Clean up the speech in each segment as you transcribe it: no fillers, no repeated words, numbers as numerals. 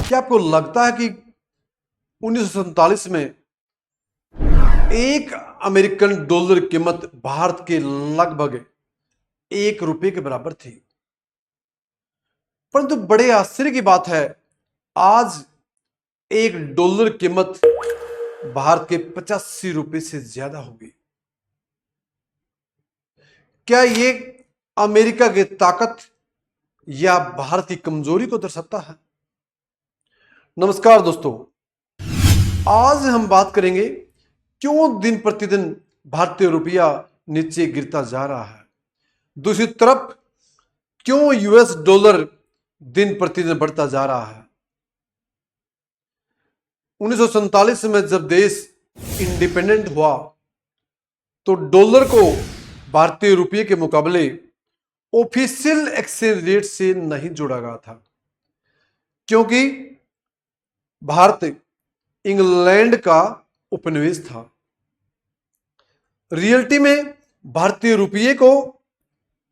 क्या आपको लगता है कि 1947 में एक अमेरिकन डॉलर की कीमत भारत के लगभग ₹1 के बराबर थी? परंतु बड़े आश्चर्य की बात है, आज $1 की कीमत भारत के ₹85 से ज्यादा होगी। क्या ये अमेरिका की ताकत या भारत की कमजोरी को दर्शाता है? नमस्कार दोस्तों, आज हम बात करेंगे क्यों दिन प्रतिदिन भारतीय रुपया नीचे गिरता जा रहा है। दूसरी तरफ क्यों यूएस डॉलर दिन प्रतिदिन बढ़ता जा रहा है। 1947 में जब देश इंडिपेंडेंट हुआ तो डॉलर को भारतीय रुपये के मुकाबले ऑफिशियल एक्सचेंज रेट से नहीं जोड़ा गया था, क्योंकि भारत इंग्लैंड का उपनिवेश था। रियलिटी में भारतीय रुपये को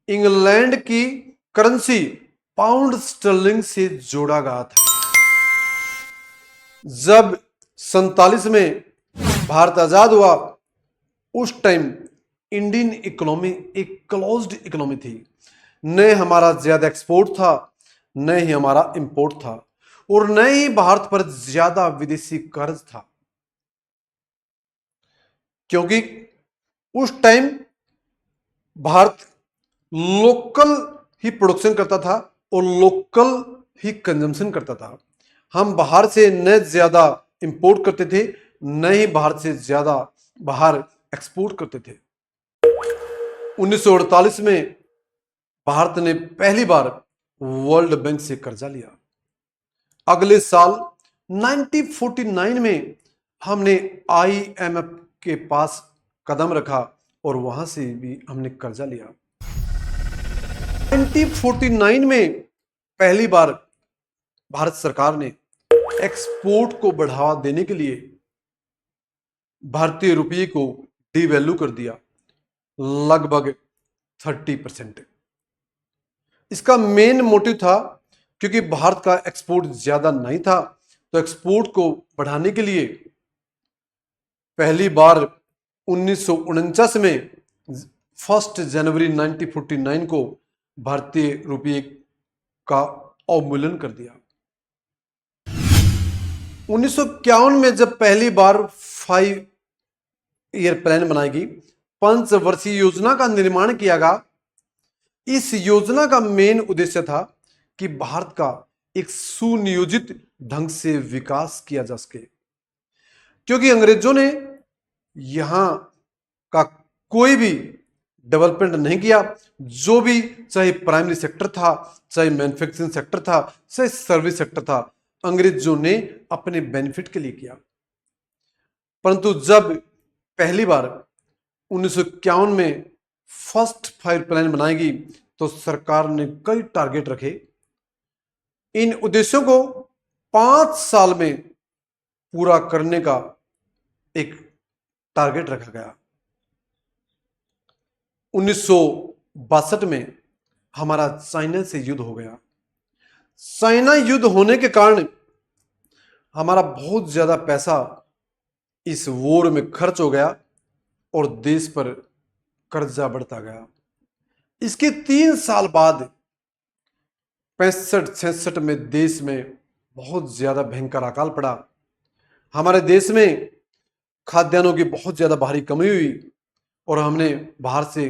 इंग्लैंड की करेंसी पाउंड स्टर्लिंग से जोड़ा गया था। जब 47 में भारत आजाद हुआ, उस टाइम इंडियन इकोनॉमी एक क्लोज्ड इकोनॉमी थी। न हमारा ज्यादा एक्सपोर्ट था, न ही हमारा इंपोर्ट था, और न ही भारत पर ज्यादा विदेशी कर्ज था, क्योंकि उस टाइम भारत लोकल ही प्रोडक्शन करता था और लोकल ही कंजम्पशन करता था। हम बाहर से न ज्यादा इंपोर्ट करते थे, न ही भारत से ज्यादा बाहर एक्सपोर्ट करते थे। 1948 में भारत ने पहली बार वर्ल्ड बैंक से कर्जा लिया। अगले साल 1949 में हमने आईएमएफ के पास कदम रखा और वहां से भी हमने कर्जा लिया। 1949 में पहली बार भारत सरकार ने एक्सपोर्ट को बढ़ावा देने के लिए भारतीय रुपये को डिवैल्यू कर दिया, लगभग 30%। इसका मेन मोटिव था क्योंकि भारत का एक्सपोर्ट ज्यादा नहीं था, तो एक्सपोर्ट को बढ़ाने के लिए पहली बार 1949 में 1 जनवरी 1949 को भारतीय रुपये का अवमूल्यन कर दिया। 1951 में जब पहली बार 5 ईयर प्लान बनाई गई, 5 वर्षीय योजना का निर्माण किया गया। इस योजना का मेन उद्देश्य था कि भारत का एक सुनियोजित ढंग से विकास किया जा सके, क्योंकि अंग्रेजों ने यहां का कोई भी डेवलपमेंट नहीं किया। जो भी, चाहे प्राइमरी सेक्टर था, चाहे मैन्युफैक्चरिंग सेक्टर था, चाहे सर्विस सेक्टर था, अंग्रेजों ने अपने बेनिफिट के लिए किया। परंतु जब पहली बार 1951 में फर्स्ट 5 प्लान बनाई गई, तो सरकार ने कई टारगेट रखे। इन उद्देश्यों को 5 साल में पूरा करने का एक टारगेट रखा गया। 1962 में हमारा चाइना से युद्ध हो गया। चाइना युद्ध होने के कारण हमारा बहुत ज्यादा पैसा इस वॉर में खर्च हो गया और देश पर कर्जा बढ़ता गया। इसके 3 साल बाद 65-66 में देश में बहुत ज्यादा भयंकर अकाल पड़ा। हमारे देश में खाद्यान्नों की बहुत ज्यादा भारी कमी हुई और हमने बाहर से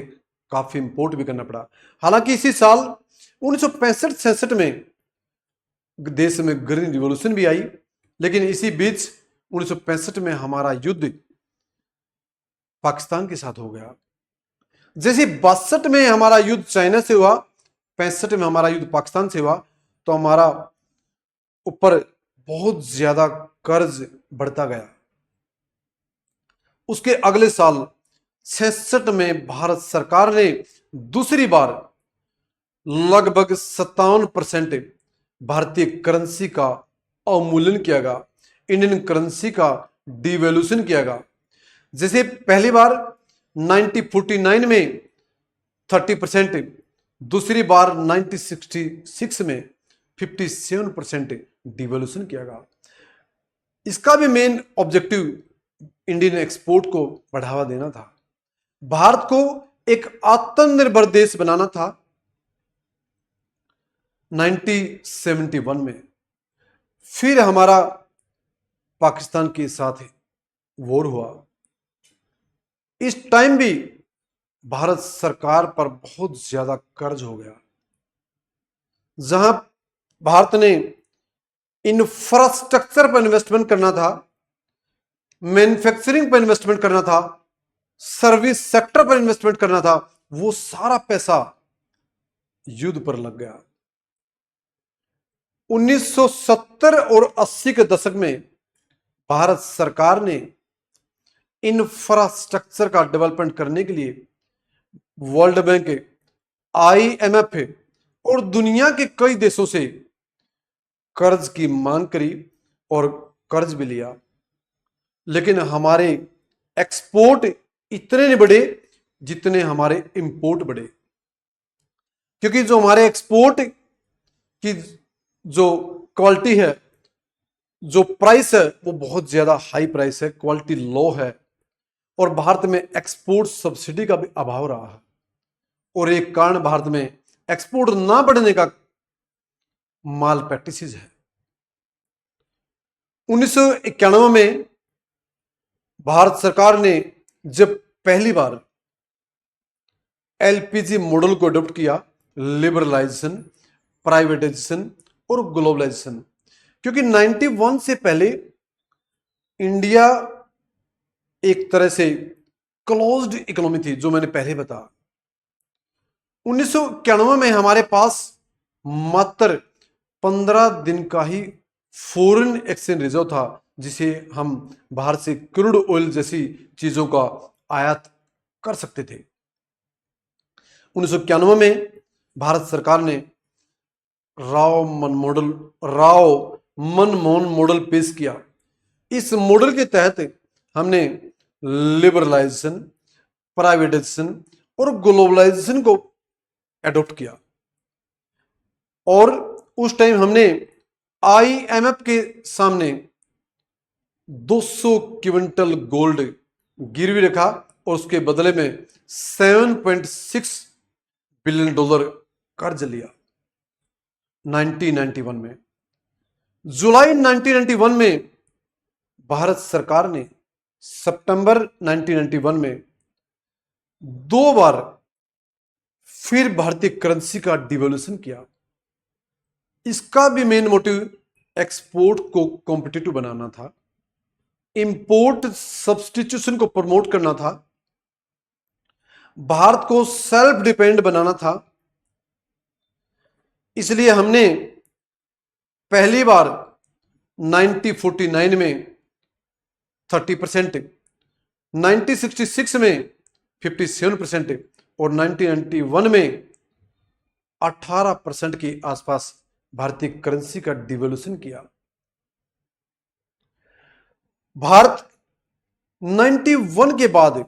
काफी इंपोर्ट भी करना पड़ा। हालांकि इसी साल 1965-66 में देश में ग्रीन रिवॉल्यूशन भी आई, लेकिन इसी बीच 1965 में हमारा युद्ध पाकिस्तान के साथ हो गया। जैसे 62 में हमारा युद्ध चाइना से हुआ, 65 में हमारा युद्ध पाकिस्तान से हुआ, तो हमारा ऊपर बहुत ज्यादा कर्ज बढ़ता गया। उसके अगले साल 66 में भारत सरकार ने दूसरी बार लगभग 57% भारतीय करेंसी का अवमूल्यन किया गया, इंडियन करेंसी का डिवैल्यूएशन किया गया। जैसे पहली बार 1949 में 30%, दूसरी बार 1966 में 57% डिवोल्यूशन किया गया। इसका भी मेन ऑब्जेक्टिव इंडियन एक्सपोर्ट को बढ़ावा देना था, भारत को एक आत्मनिर्भर देश बनाना था। 1971 में फिर हमारा पाकिस्तान के साथ वॉर हुआ। इस टाइम भी भारत सरकार पर बहुत ज्यादा कर्ज हो गया, जहां भारत ने इंफ्रास्ट्रक्चर पर इन्वेस्टमेंट करना था, मैन्युफैक्चरिंग पर इन्वेस्टमेंट करना था, सर्विस सेक्टर पर इन्वेस्टमेंट करना था, वो सारा पैसा युद्ध पर लग गया। 1970 और 80 के दशक में भारत सरकार ने इंफ्रास्ट्रक्चर का डेवलपमेंट करने के लिए वर्ल्ड बैंक, IMF और दुनिया के कई देशों से कर्ज की मांग करी और कर्ज भी लिया, लेकिन हमारे एक्सपोर्ट इतने नहीं बढ़े जितने हमारे इंपोर्ट बढ़े, क्योंकि जो हमारे एक्सपोर्ट की जो क्वालिटी है, जो प्राइस है, वो बहुत ज्यादा हाई प्राइस है, क्वालिटी लो है, और भारत में एक्सपोर्ट सब्सिडी का भी अभाव रहा है, और एक कारण भारत में एक्सपोर्ट ना बढ़ने का माल प्रैक्टिसेस है। 1991 में भारत सरकार ने जब पहली बार LPG मॉडल को अडॉप्ट किया, लिबरलाइजेशन, प्राइवेटाइजेशन और ग्लोबलाइजेशन, क्योंकि 91 से पहले इंडिया एक तरह से क्लोज्ड इकोनॉमी थी, जो मैंने पहले बताया। 1991 में हमारे पास मात्र 15 दिन का ही फॉरेन एक्सचेंज रिजर्व था, जिसे हम बाहर से क्रूड ऑयल जैसी चीजों का आयात कर सकते थे। 1991 में भारत सरकार ने राव मनमोहन मॉडल पेश किया। इस मॉडल के तहत हमने लिबरलाइजेशन, प्राइवेटाइजेशन और ग्लोबलाइजेशन को एडॉप्ट किया, और उस टाइम हमने IMF के सामने 200 क्विंटल गोल्ड गिरवी रखा और उसके बदले में $7.6 बिलियन कर्ज लिया 1991 में। जुलाई 1991 में भारत सरकार ने सितंबर 1991 में 2 बार फिर भारतीय करेंसी का डिवैल्यूएशन किया। इसका भी मेन मोटिव एक्सपोर्ट को कॉम्पिटिटिव बनाना था, इंपोर्ट सब्स्टिट्यूशन को प्रमोट करना था, भारत को सेल्फ डिपेंड बनाना था। इसलिए हमने पहली बार 1949 में 30%, 1966 में 57% और 1991 में 18% के आसपास भारतीय करेंसी का डिवैल्यूएशन किया। भारत 91 के बाद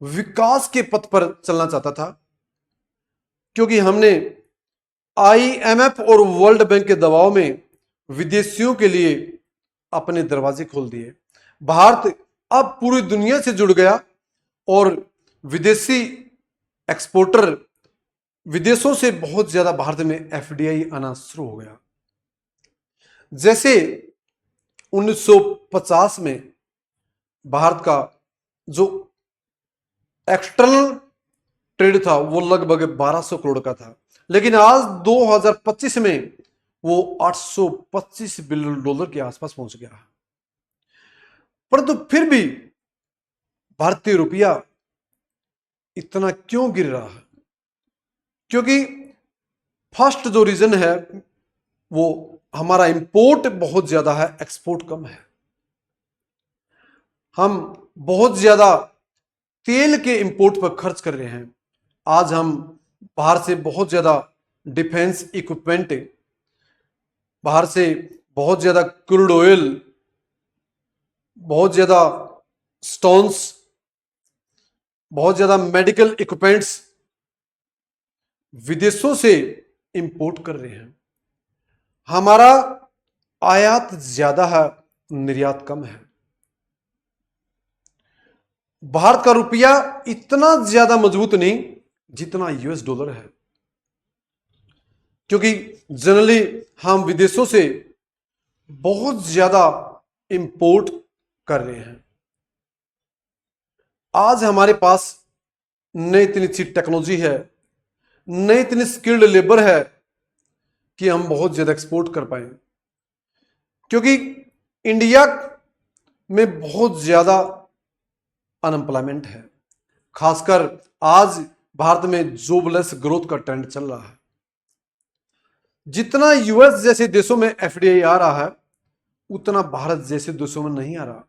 विकास के पथ पर चलना चाहता था, क्योंकि हमने IMF और वर्ल्ड बैंक के दबाव में विदेशियों के लिए अपने दरवाजे खोल दिए। भारत अब पूरी दुनिया से जुड़ गया और विदेशी एक्सपोर्टर, विदेशों से बहुत ज्यादा भारत में FDI आना शुरू हो गया। जैसे 1950 में भारत का जो एक्सटर्नल ट्रेड था वो लगभग 1200 करोड़ का था, लेकिन आज 2025 में वो $825 बिलियन के आसपास पहुंच गया है। परंतु फिर भी भारतीय रुपया इतना क्यों गिर रहा है? क्योंकि फर्स्ट जो रीजन है वो हमारा इंपोर्ट बहुत ज्यादा है, एक्सपोर्ट कम है। हम बहुत ज्यादा तेल के इंपोर्ट पर खर्च कर रहे हैं। आज हम बाहर से बहुत ज्यादा डिफेंस इक्विपमेंट, बाहर से बहुत ज्यादा क्रूड ऑयल, बहुत ज्यादा स्टोन्स, बहुत ज्यादा मेडिकल इक्विपमेंट्स विदेशों से इंपोर्ट कर रहे हैं। हमारा आयात ज्यादा है, निर्यात कम है। भारत का रुपया इतना ज्यादा मजबूत नहीं जितना यूएस डॉलर है, क्योंकि जनरली हम विदेशों से बहुत ज्यादा इंपोर्ट कर रहे हैं। आज हमारे पास न इतनी अच्छी टेक्नोलॉजी है, न इतनी स्किल्ड लेबर है कि हम बहुत ज्यादा एक्सपोर्ट कर पाए, क्योंकि इंडिया में बहुत ज्यादा अनएम्प्लॉयमेंट है। खासकर आज भारत में जॉबलेस ग्रोथ का ट्रेंड चल रहा है। जितना यूएस जैसे देशों में एफडीआई आ रहा है, उतना भारत जैसे देशों में नहीं आ रहा।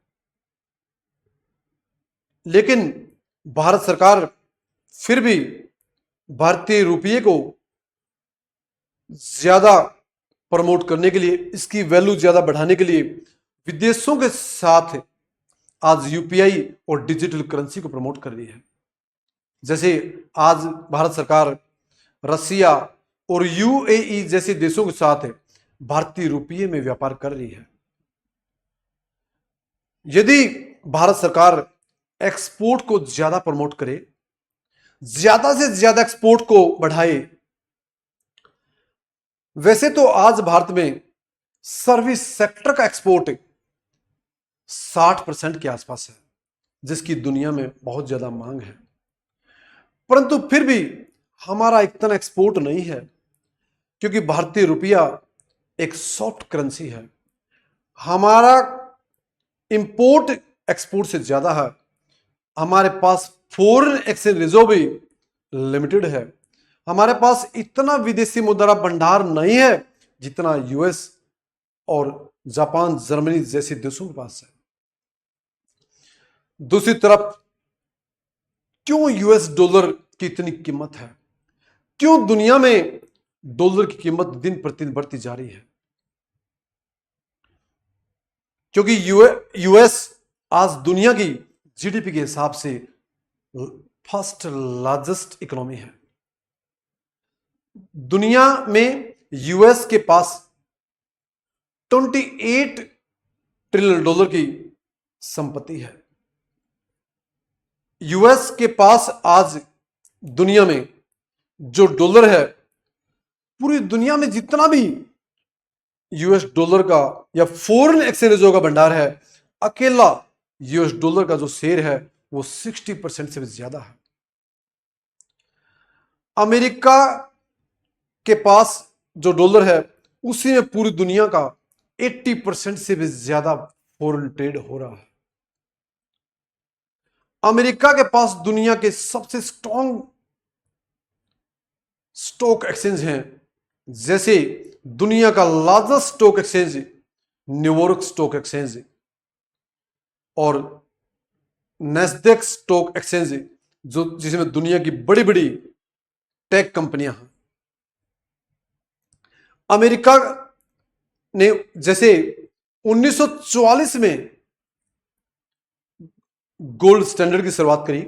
लेकिन भारत सरकार फिर भी भारतीय रुपये को ज्यादा प्रमोट करने के लिए, इसकी वैल्यू ज्यादा बढ़ाने के लिए विदेशों के साथ आज यूपीआई और डिजिटल करेंसी को प्रमोट कर रही है। जैसे आज भारत सरकार रसिया और यूएई जैसे देशों के साथ भारतीय रुपये में व्यापार कर रही है। यदि भारत सरकार एक्सपोर्ट को ज्यादा प्रमोट करे, ज्यादा से ज्यादा एक्सपोर्ट को बढ़ाए। वैसे तो आज भारत में सर्विस सेक्टर का एक्सपोर्ट 60% के आसपास है, जिसकी दुनिया में बहुत ज्यादा मांग है, परंतु फिर भी हमारा इतना एक्सपोर्ट नहीं है, क्योंकि भारतीय रुपया एक सॉफ्ट करेंसी है। हमारा इंपोर्ट एक्सपोर्ट से ज्यादा है। हमारे पास फॉरेन एक्सचेंज रिजर्व भी लिमिटेड है। हमारे पास इतना विदेशी मुद्रा भंडार नहीं है जितना यूएस और जापान, जर्मनी जैसे देशों के पास है। दूसरी तरफ क्यों यूएस डॉलर की इतनी कीमत है? क्यों दुनिया में डॉलर की कीमत दिन प्रतिदिन बढ़ती जा रही है? क्योंकि यूएस आज दुनिया की जीडीपी के हिसाब से फर्स्ट लार्जेस्ट इकोनॉमी है। दुनिया में यूएस के पास 28 ट्रिलियन डॉलर की संपत्ति है। यूएस के पास आज दुनिया में जो डॉलर है, पूरी दुनिया में जितना भी यूएस डॉलर का या फॉरेन एक्सचेंजों का भंडार है, अकेला यूएस डॉलर का जो शेयर है वो 60% से भी ज्यादा है। अमेरिका के पास जो डॉलर है, उसी में पूरी दुनिया का 80% से भी ज्यादा फॉरेन ट्रेड हो रहा है। अमेरिका के पास दुनिया के सबसे स्ट्रॉन्ग स्टॉक एक्सचेंज हैं, जैसे दुनिया का largest stock exchange New York stock exchange और नैस्डैक स्टॉक एक्सचेंज, जो जिसमें दुनिया की बड़ी बड़ी टेक कंपनियां हैं। अमेरिका ने जैसे 1944 में गोल्ड स्टैंडर्ड की शुरुआत करी।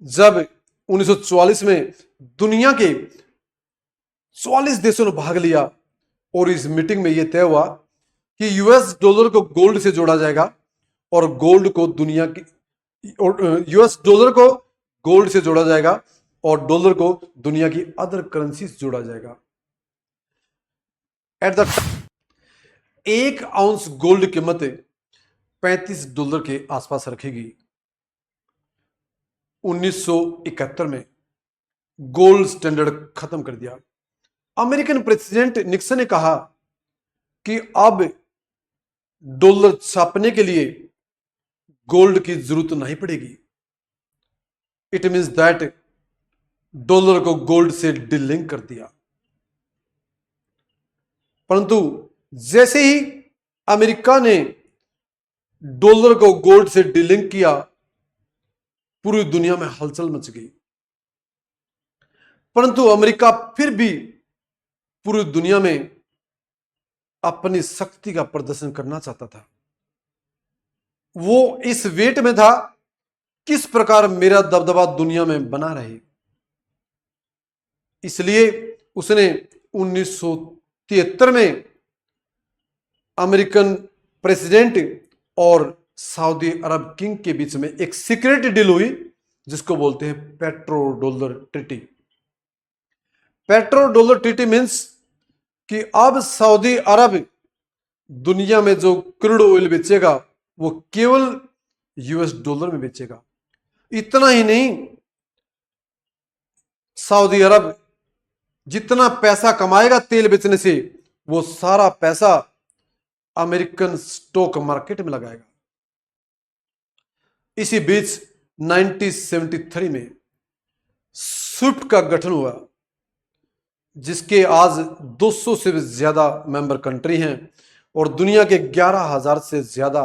जब 1944 में दुनिया के 44 देशों ने भाग लिया और इस मीटिंग में यह तय हुआ कि यूएस डॉलर को गोल्ड से जोड़ा जाएगा और गोल्ड को दुनिया की यूएस डॉलर को गोल्ड से जोड़ा जाएगा और डॉलर को दुनिया की अदर करेंसी से जोड़ा जाएगा। एट द एक आउंस गोल्ड की कीमत $35 के आसपास रखेगी। 1971 में गोल्ड स्टैंडर्ड खत्म कर दिया। अमेरिकन प्रेसिडेंट निक्सन ने कहा कि अब डॉलर छापने के लिए गोल्ड की जरूरत नहीं पड़ेगी। इट मींस दैट डॉलर को गोल्ड से डिलिंक कर दिया। परंतु जैसे ही अमेरिका ने डॉलर को गोल्ड से डिलिंक किया, पूरी दुनिया में हलचल मच गई। परंतु अमेरिका फिर भी पूरी दुनिया में अपनी शक्ति का प्रदर्शन करना चाहता था। वो इस वेट में था, किस प्रकार मेरा दबदबा दुनिया में बना रहे। इसलिए उसने 1973 में अमेरिकन प्रेसिडेंट और सऊदी अरब किंग के बीच में एक सीक्रेट डील हुई जिसको बोलते हैं petro dollar treaty. Petro dollar treaty means कि अब सऊदी अरब दुनिया में जो क्रूड ऑयल बेचेगा वो केवल यूएस डॉलर में बेचेगा। इतना ही नहीं, सऊदी अरब जितना पैसा कमाएगा तेल बेचने से वो सारा पैसा अमेरिकन स्टॉक मार्केट में लगाएगा। इसी बीच 1973 में स्विफ्ट का गठन हुआ जिसके आज 200 से भी ज्यादा मेंबर कंट्री हैं और दुनिया के 11,000 से ज्यादा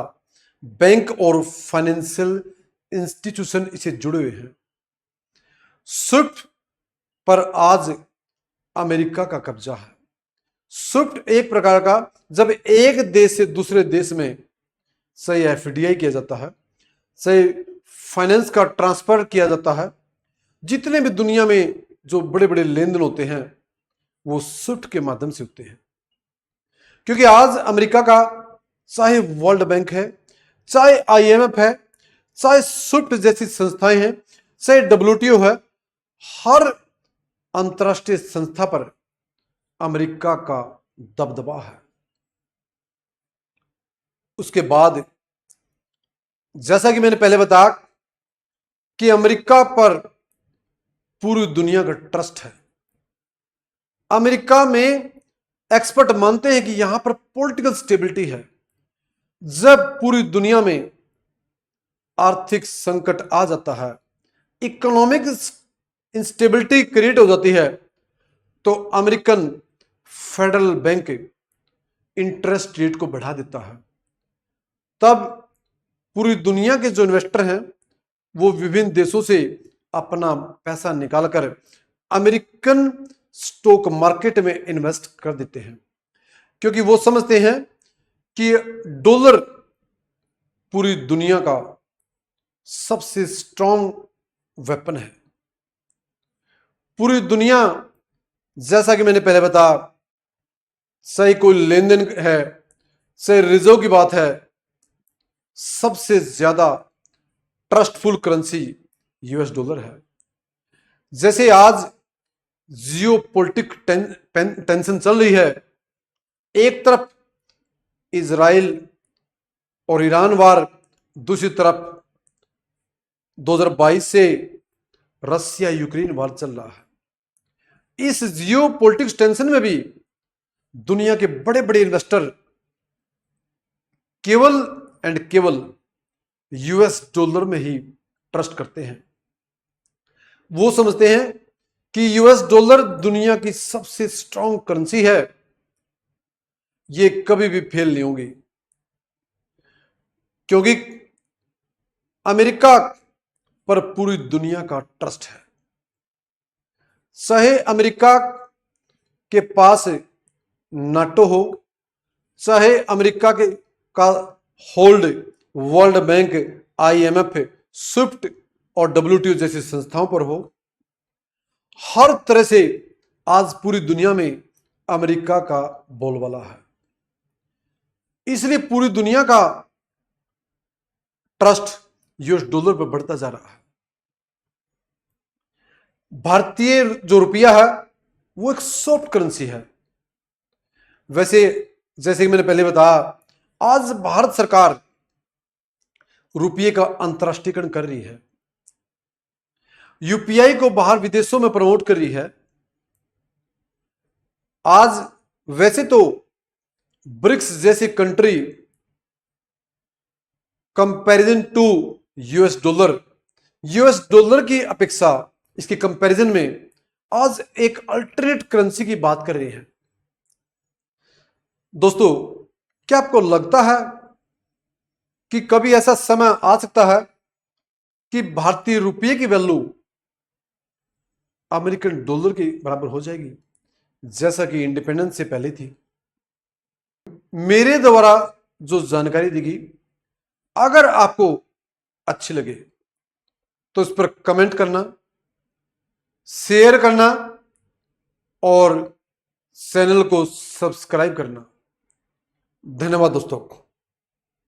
बैंक और फाइनेंशियल इंस्टीट्यूशन इसे जुड़े हुए हैं। स्विफ्ट पर आज अमेरिका का कब्जा है। स्विफ्ट एक प्रकार का, जब एक देश से दूसरे देश में सही एफडीआई किया जाता है, सही फाइनेंस का ट्रांसफर किया जाता है, जितने भी दुनिया में जो बड़े बड़े लेन देन होते हैं वो स्विफ्ट के माध्यम से होते हैं। क्योंकि आज अमेरिका का चाहे वर्ल्ड बैंक है, चाहे आईएमएफ है, चाहे स्विफ्ट जैसी संस्थाएं हैं, चाहे डब्ल्यूटीओ है, हर अंतरराष्ट्रीय संस्था पर अमेरिका का दबदबा है। उसके बाद जैसा कि मैंने पहले बताया कि अमेरिका पर पूरी दुनिया का ट्रस्ट है। अमेरिका में एक्सपर्ट मानते हैं कि यहां पर पॉलिटिकल स्टेबिलिटी है। जब पूरी दुनिया में आर्थिक संकट आ जाता है, इकोनॉमिक इंस्टेबिलिटी क्रिएट हो जाती है, तो American federal bank interest rate को बढ़ा देता है। तब पूरी दुनिया के जो इन्वेस्टर हैं वो विभिन्न देशों से अपना पैसा निकालकर अमेरिकन स्टॉक मार्केट में इन्वेस्ट कर देते हैं, क्योंकि वो समझते हैं कि डॉलर पूरी दुनिया का सबसे स्ट्रॉन्ग वेपन है। पूरी दुनिया, जैसा कि मैंने पहले बताया, सही कोई लेन देन है, सही रिजर्व की बात है, सबसे ज्यादा ट्रस्टफुल करेंसी यूएस डॉलर है। जैसे आज जियो पॉलिटिक टेंशन चल रही है, एक तरफ इजराइल और ईरान वार, दूसरी तरफ 2022 से रसिया यूक्रेन वार चल रहा है। इस जियो पॉलिटिक्स टेंशन में भी दुनिया के बड़े बड़े इन्वेस्टर केवल एंड केवल यूएस डॉलर में ही ट्रस्ट करते हैं। वो समझते हैं कि यूएस डॉलर दुनिया की सबसे स्ट्रॉन्ग करेंसी है, ये कभी भी फेल नहीं होगी, क्योंकि अमेरिका पर पूरी दुनिया का ट्रस्ट है। चाहे अमेरिका के पास नाटो हो, चाहे अमेरिका के का hold world bank, IMF, Swift और डब्ल्यूटीओ जैसी संस्थाओं पर हो, हर तरह से आज पूरी दुनिया में अमेरिका का बोलबाला है। इसलिए पूरी दुनिया का ट्रस्ट यूएस डॉलर पर बढ़ता जा रहा है। भारतीय जो रुपया है वो एक सॉफ्ट करेंसी है। वैसे जैसे कि मैंने पहले बताया, आज भारत सरकार रुपये का अंतरराष्ट्रीयकरण कर रही है, यूपीआई को बाहर विदेशों में प्रमोट कर रही है। आज वैसे तो ब्रिक्स जैसी country comparison to US dollar की अपेक्षा इसके कंपैरिजन में आज एक अल्टरनेट करेंसी की बात कर रही है। दोस्तों, क्या आपको लगता है कि कभी ऐसा समय आ सकता है कि भारतीय रुपये की वैल्यू अमेरिकन डॉलर के बराबर हो जाएगी, जैसा कि इंडिपेंडेंस से पहले थी? मेरे द्वारा जो जानकारी दी गई, अगर आपको अच्छी लगे तो इस पर कमेंट करना, शेयर करना और चैनल को सब्सक्राइब करना। धन्यवाद दोस्तों।